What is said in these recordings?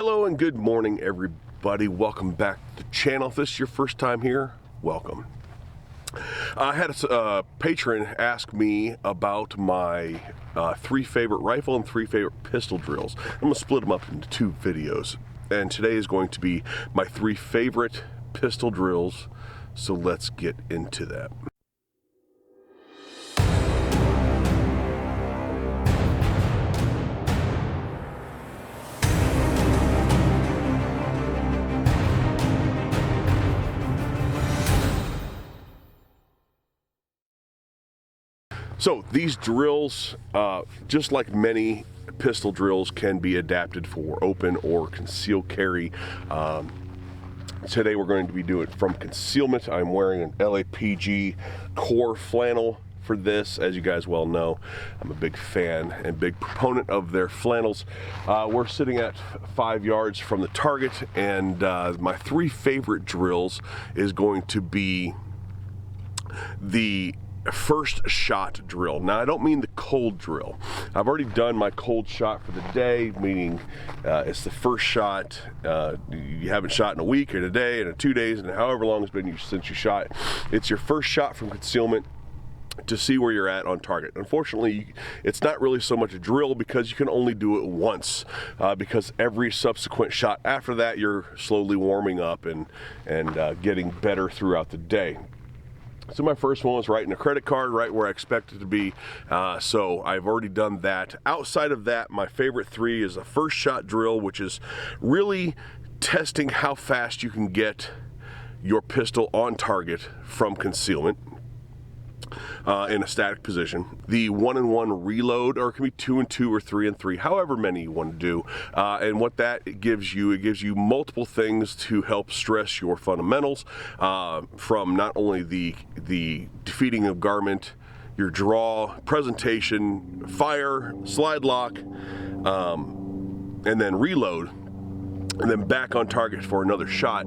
Hello and good morning, everybody. Welcome back to the channel. If this is your first time here, welcome. I had a patron ask me about my 3 favorite rifle and 3 favorite pistol drills. I'm going to split them up into 2 videos, and today is going to be my 3 favorite pistol drills, so let's get into that. So these drills, just like many pistol drills, can be adapted for open or concealed carry. Today we're going to be doing it from concealment. I'm wearing an LAPG core flannel for this. As you guys well know, I'm a big fan and big proponent of their flannels. We're sitting at 5 yards from the target, and my 3 favorite drills is going to be the first shot drill. Now, I don't mean the cold drill. I've already done my cold shot for the day, meaning it's the first shot. You haven't shot in a week or a day and 2 days and however long it's been since you shot. It's your first shot from concealment to see where you're at on target. Unfortunately, it's not really so much a drill because you can only do it once, because every subsequent shot after that you're slowly warming up and getting better throughout the day. So my first one was writing a credit card right where I expect it to be. So I've already done that. Outside of that, my favorite 3 is a first shot drill, which is really testing how fast you can get your pistol on target from concealment in a static position. The 1-in-1 reload, or it can be 2-in-2 or 3-in-3, however many you want to do. And what that gives you, it gives you multiple things to help stress your fundamentals, from not only the defeating of garment, your draw, presentation, fire, slide lock, and then reload, and then back on target for another shot.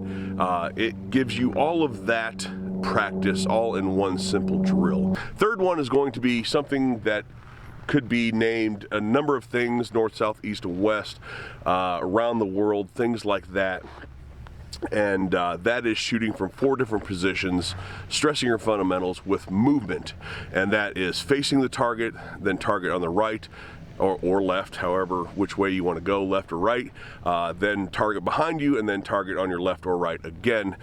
It gives you all of that practice all in one simple drill. Third one is going to be something that could be named a number of things: north, south, east, and west, around the world, things like that. And that is shooting from 4 different positions, stressing your fundamentals with movement. And that is facing the target, then target on the right or left, however which way you want to go, left or right, then target behind you, and then target on your left or right again,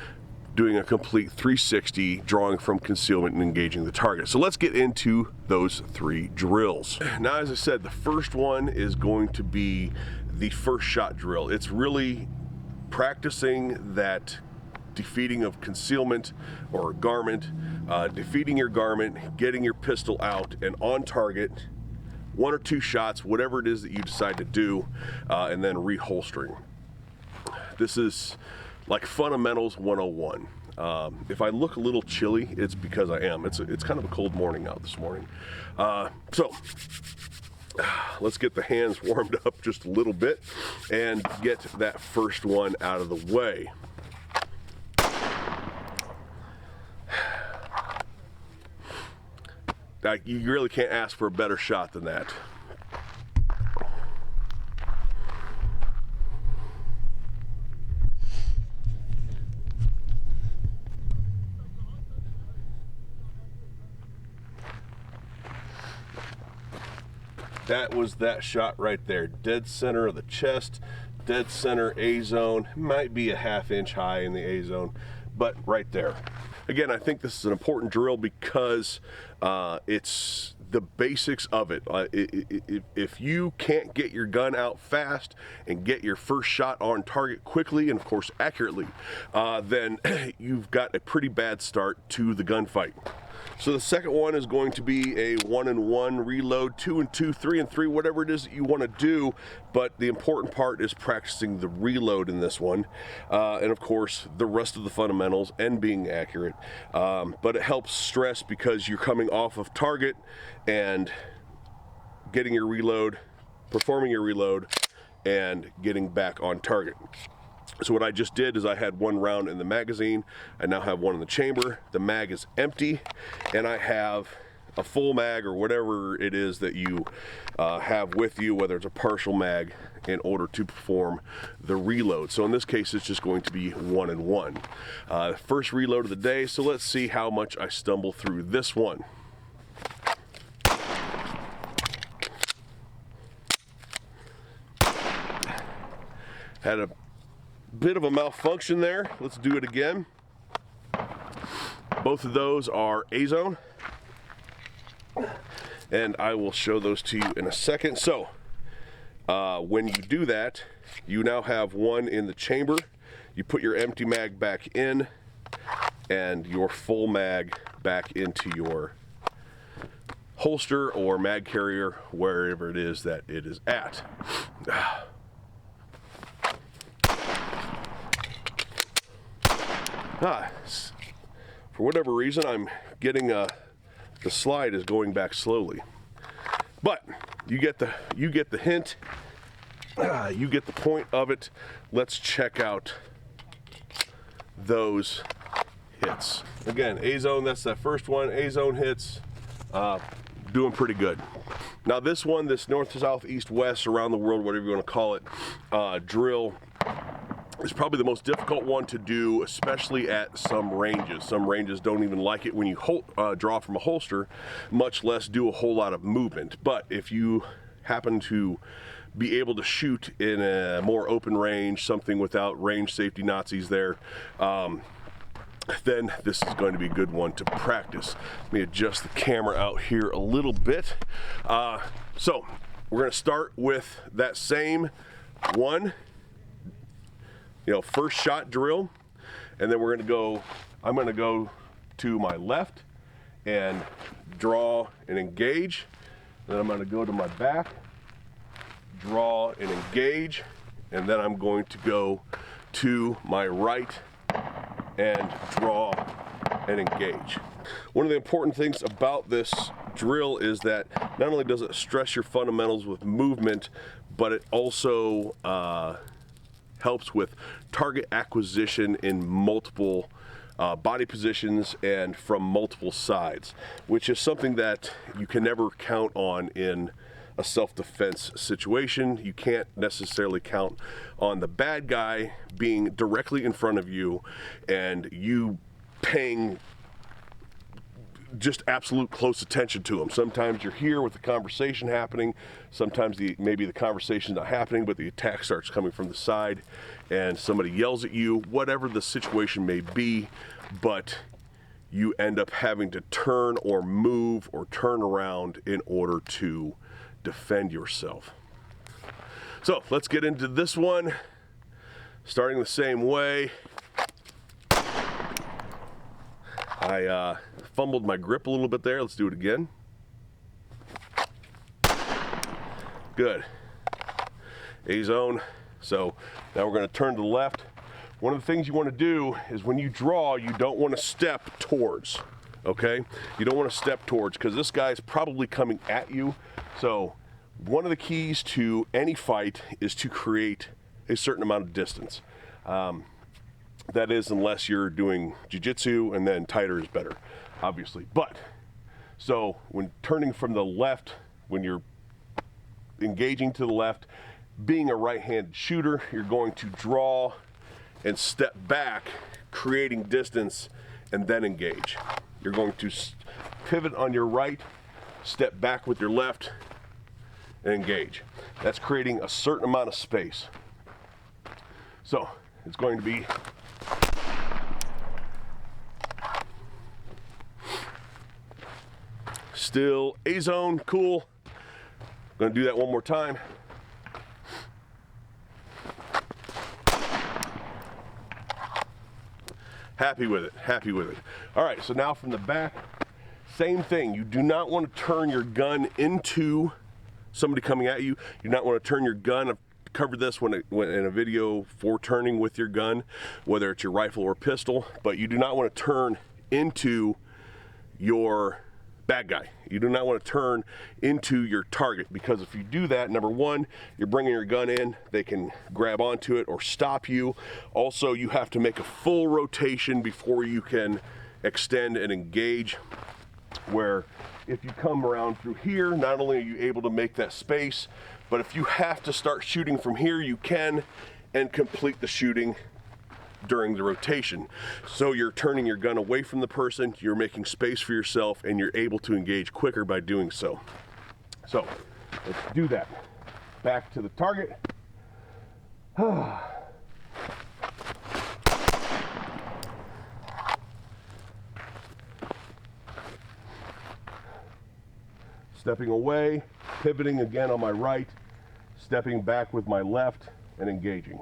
doing a complete 360, drawing from concealment and engaging the target. So let's get into those 3 drills. Now, as I said, the first one is going to be the first shot drill. It's really practicing that defeating of concealment or garment, defeating your garment, getting your pistol out and on target, 1 or 2 shots, whatever it is that you decide to do, and then reholstering. This is like fundamentals 101. If I look a little chilly, it's because I am. It's kind of a cold morning out this morning. So let's get the hands warmed up just a little bit and get that first one out of the way. You really can't ask for a better shot than that. That was that shot right there, dead center of the chest, dead center A zone. Might be a ½ inch high in the A zone, but right there. Again, I think this is an important drill because it's the basics of it. If you can't get your gun out fast and get your first shot on target quickly and of course accurately, then you've got a pretty bad start to the gunfight. So the second one is going to be a 1-in-1 reload, 2-in-2, 3-in-3, whatever it is that you want to do. But the important part is practicing the reload in this one. And of course, the rest of the fundamentals and being accurate. But it helps stress because you're coming off of target and getting your reload, performing your reload, and getting back on target. So what I just did is I had 1 round in the magazine. I now have 1 in the chamber. The mag is empty, and I have a full mag or whatever it is that you have with you, whether it's a partial mag, in order to perform the reload. So in this case, it's just going to be 1 and 1. First reload of the day, so let's see how much I stumble through this one. Had a bit of a malfunction there. Let's do it again. Both of those are A-zone, and I will show those to you in a second. So when you do that, you now have one in the chamber. You put your empty mag back in and your full mag back into your holster or mag carrier, wherever it is that it is at. For whatever reason, I'm getting the slide is going back slowly, but you get the hint. You get the point of it. Let's check out those hits. Again, A-zone, that's that first one. A-zone hits, doing pretty good. Now this one, this north, south, east, west, around the world, whatever you want to call it, drill, is probably the most difficult one to do, especially at some ranges. Some ranges don't even like it when you draw from a holster, much less do a whole lot of movement. But if you happen to be able to shoot in a more open range, something without range safety Nazis there, then this is going to be a good one to practice. Let me adjust the camera out here a little bit. So we're going to start with that same one, first shot drill, and then we're going to go, I'm going to go to my left and draw and engage. Then I'm going to go to my back, draw and engage, and then I'm going to go to my right and draw and engage. One of the important things about this drill is that not only does it stress your fundamentals with movement, but it also helps with target acquisition in multiple body positions and from multiple sides, which is something that you can never count on in a self-defense situation. You can't necessarily count on the bad guy being directly in front of you and you paying just absolute close attention to them. Sometimes you're here with the conversation happening, sometimes maybe the conversation's not happening, but the attack starts coming from the side and somebody yells at you, whatever the situation may be, but you end up having to turn or move or turn around in order to defend yourself. So let's get into this one, starting the same way. I fumbled my grip a little bit there. Let's do it again. Good. A-zone. So now we're going to turn to the left. One of the things you want to do is when you draw, you don't want to step towards, okay? You don't want to step towards because this guy's probably coming at you. So one of the keys to any fight is to create a certain amount of distance. That is, unless you're doing jiu-jitsu, and then tighter is better, obviously. But, so when turning from the left, when you're engaging to the left, being a right-handed shooter, you're going to draw and step back, creating distance, and then engage. You're going to pivot on your right, step back with your left, and engage. That's creating a certain amount of space. So, it's going to be still A-zone, cool. Gonna do that one more time. Happy with it, happy with it. All right, so now from the back, same thing. You do not want to turn your gun into somebody coming at you. You do not want to turn your gun. I've covered this when in a video for turning with your gun, whether it's your rifle or pistol, but you do not want to turn into your bad guy. You do not want to turn into your target, because if you do that, number one, you're bringing your gun in, they can grab onto it or stop you. Also, you have to make a full rotation before you can extend and engage. where if you come around through here, not only are you able to make that space, but if you have to start shooting from here, you can, and complete the shooting during the rotation. So you're turning your gun away from the person, you're making space for yourself, and you're able to engage quicker by doing so. So let's do that. Back to the target. Stepping away, pivoting again on my right, stepping back with my left, and engaging.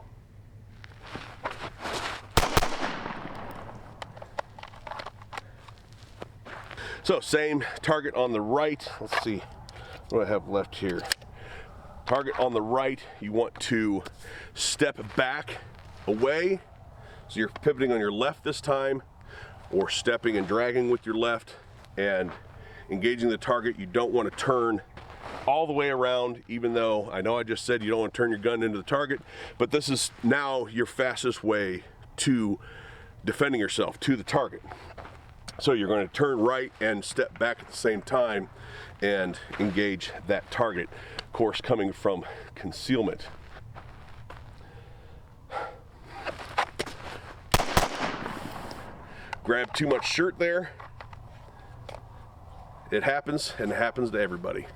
So same target on the right. Let's see what I have left here. Target on the right, you want to step back away. So you're pivoting on your left this time, or stepping and dragging with your left and engaging the target. You don't want to turn all the way around, even though I know I just said you don't want to turn your gun into the target, but this is now your fastest way to defending yourself to the target. So you're going to turn right and step back at the same time and engage that target, of course coming from concealment. Grab too much shirt there. It happens, and it happens to everybody.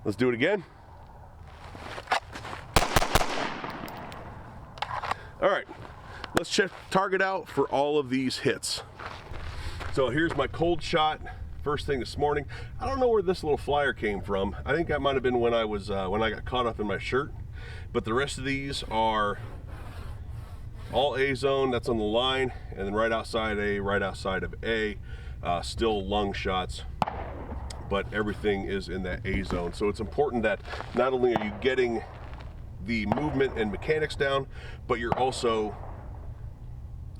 Let's do it again. All right, let's check target out for all of these hits. So here's my cold shot, first thing this morning. I don't know where this little flyer came from. I think that might have been when I got caught up in my shirt. But the rest of these are all A zone, that's on the line, and then right outside A, right outside of A, still lung shots, but everything is in that A zone. So it's important that not only are you getting the movement and mechanics down, but you're also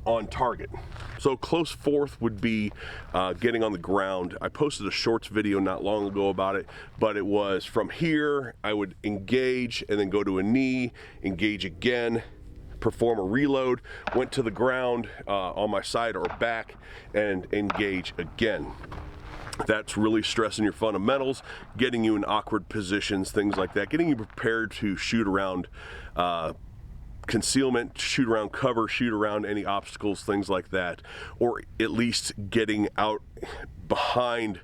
on target. So close fourth would be getting on the ground. I posted a shorts video not long ago about it, but it was from here, I would engage and then go to a knee, engage again, perform a reload, went to the ground on my side or back, and engage again. That's really stressing your fundamentals, getting you in awkward positions, things like that, getting you prepared to shoot around concealment, shoot around cover, shoot around any obstacles, things like that, or at least getting out behind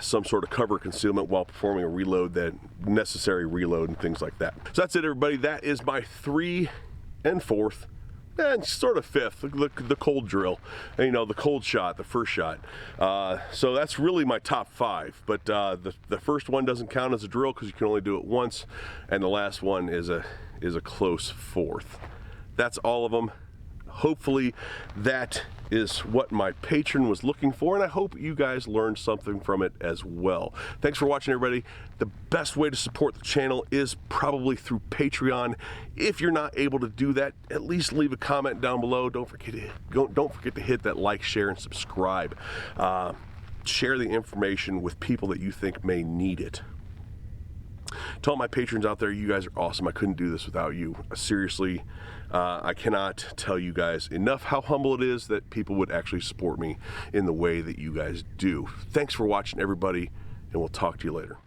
some sort of cover concealment while performing a reload, that necessary reload and things like that. So that's it, everybody. That is my 3 and 4th and sort of 5th, the cold drill, and, you know, the cold shot, the first shot. So that's really my top 5, but the first one doesn't count as a drill because you can only do it once, and the last one is a close 4th. That's all of them. Hopefully that is what my patron was looking for, and I hope you guys learned something from it as well. Thanks for watching, everybody. The best way to support the channel is probably through Patreon. If you're not able to do that, at least leave a comment down below. Don't forget to hit that like, share, and subscribe. Share the information with people that you think may need it. To all my patrons out there, you guys are awesome. I couldn't do this without you. Seriously, I cannot tell you guys enough how humble it is that people would actually support me in the way that you guys do. Thanks for watching, everybody, and we'll talk to you later.